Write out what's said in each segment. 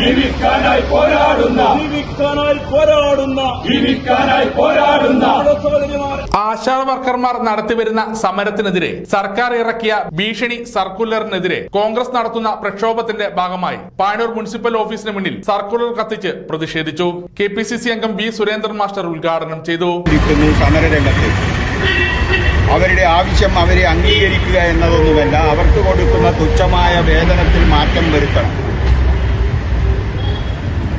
ജീവിക്കാനായി പോരാടുന്ന ആശാ വർക്കർമാർ നടത്തിവരുന്ന സമരത്തിനെതിരെ സർക്കാർ ഇറക്കിയ ഭീഷണി സർക്കുലറിനെതിരെ കോൺഗ്രസ് നടത്തുന്ന പ്രക്ഷോഭത്തിന്റെ ഭാഗമായി പാനൂർ മുനിസിപ്പൽ ഓഫീസിന് മുന്നിൽ സർക്കുലർ കത്തിച്ച് പ്രതിഷേധിച്ചു. KPCC അംഗം വി സുരേന്ദ്രൻ മാസ്റ്റർ ഉദ്ഘാടനം ചെയ്തു. സമരരംഗത്ത് അവരുടെ ആവശ്യം അവരെ അംഗീകരിക്കുക എന്നതൊന്നുമല്ല, അവർക്ക് കൊടുക്കുന്ന തുച്ഛമായ വേതനത്തിൽ മാറ്റം വരുത്തണം.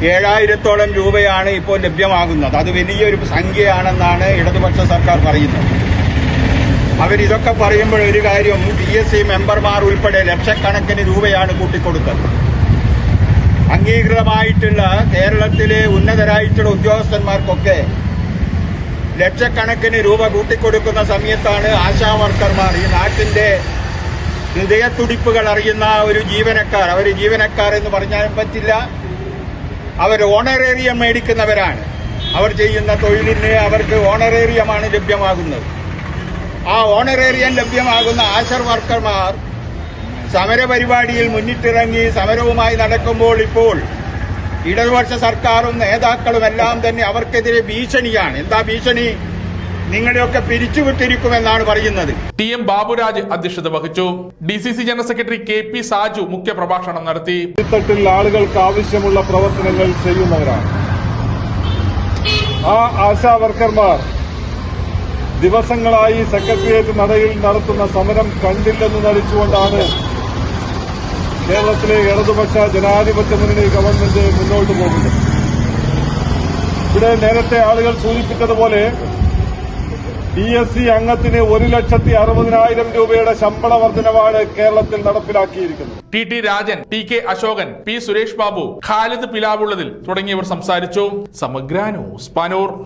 7000-ഓളം രൂപയാണ് ഇപ്പോൾ ലഭ്യമാകുന്നത്. അത് വലിയൊരു സംഖ്യയാണെന്നാണ് ഇടതുപക്ഷ സർക്കാർ പറയുന്നത്. അവരിതൊക്കെ പറയുമ്പോൾ ഒരു കാര്യം, PSC മെമ്പർമാർ ഉൾപ്പെടെ ലക്ഷക്കണക്കിന് രൂപയാണ് കൂട്ടിക്കൊടുത്തത്. അംഗീകൃതമായിട്ടുള്ള കേരളത്തിലെ ഉന്നതരായിട്ടുള്ള ഉദ്യോഗസ്ഥന്മാർക്കൊക്കെ ലക്ഷക്കണക്കിന് രൂപ കൂട്ടിക്കൊടുക്കുന്ന സമയത്താണ് ആശാ വർക്കർമാർ, ഈ നാട്ടിന്റെ ഹൃദയത്തുടിപ്പുകൾ അറിയുന്ന ഒരു ജീവനക്കാർ, അവർ ജീവനക്കാർ എന്ന് പറഞ്ഞാൽ പറ്റില്ല, അവർ ഓണറേറിയം മേടിക്കുന്നവരാണ്. അവർ ചെയ്യുന്ന തൊഴിലിന് അവർക്ക് ഓണറേറിയമാണ് ലഭ്യമാകുന്നത്. ആ ഓണറേറിയം ലഭ്യമാകുന്ന ആശാ വർക്കർമാർ സമരപരിപാടിയിൽ മുന്നിട്ടിറങ്ങി സമരവുമായി നടക്കുമ്പോൾ ഇപ്പോൾ ഇടതുപക്ഷ സർക്കാരും നേതാക്കളും എല്ലാം തന്നെ അവർക്കെതിരെ ഭീഷണിയാണ്. എന്താ ഭീഷണി? നിങ്ങളെയൊക്കെ പിരിച്ചുവിട്ടിരിക്കുമെന്നാണ് പറയുന്നത്. TM ബാബുരാജ് അധ്യക്ഷത വഹിച്ചു. DCC general secretary KP Saju മുഖ്യപ്രഭാഷണം നടത്തി. തട്ടിൽ ആളുകൾക്ക് ആവശ്യമുള്ള പ്രവർത്തനങ്ങൾ ചെയ്യുന്നവരാണ് ആ ആശാ വർക്കർമാർ. ദിവസങ്ങളായി സെക്രട്ടേറിയറ്റ് നടയിൽ നടത്തുന്ന സമരം കണ്ടില്ലെന്ന് നടിച്ചുകൊണ്ടാണ് കേരളത്തിലെ ഇടതുപക്ഷ ജനാധിപത്യ മുന്നണി ഗവൺമെന്റ് മുന്നോട്ട് പോകുന്നത്. ഇവിടെ നേരത്തെ ആളുകൾ സൂചിപ്പിച്ചതുപോലെ PSC അംഗത്തിന് 1,60,60,000 രൂപയുടെ ശമ്പള വർധനവാണ് കേരളത്തിൽ നടപ്പിലാക്കിയിരിക്കുന്നത്. TT Rajan, TK Ashokan, P Suresh Babu, Khalid Pilavullathil തുടങ്ങിയവർ സംസാരിച്ചു. സമഗ്ര ന്യൂസ് പാനൂർ.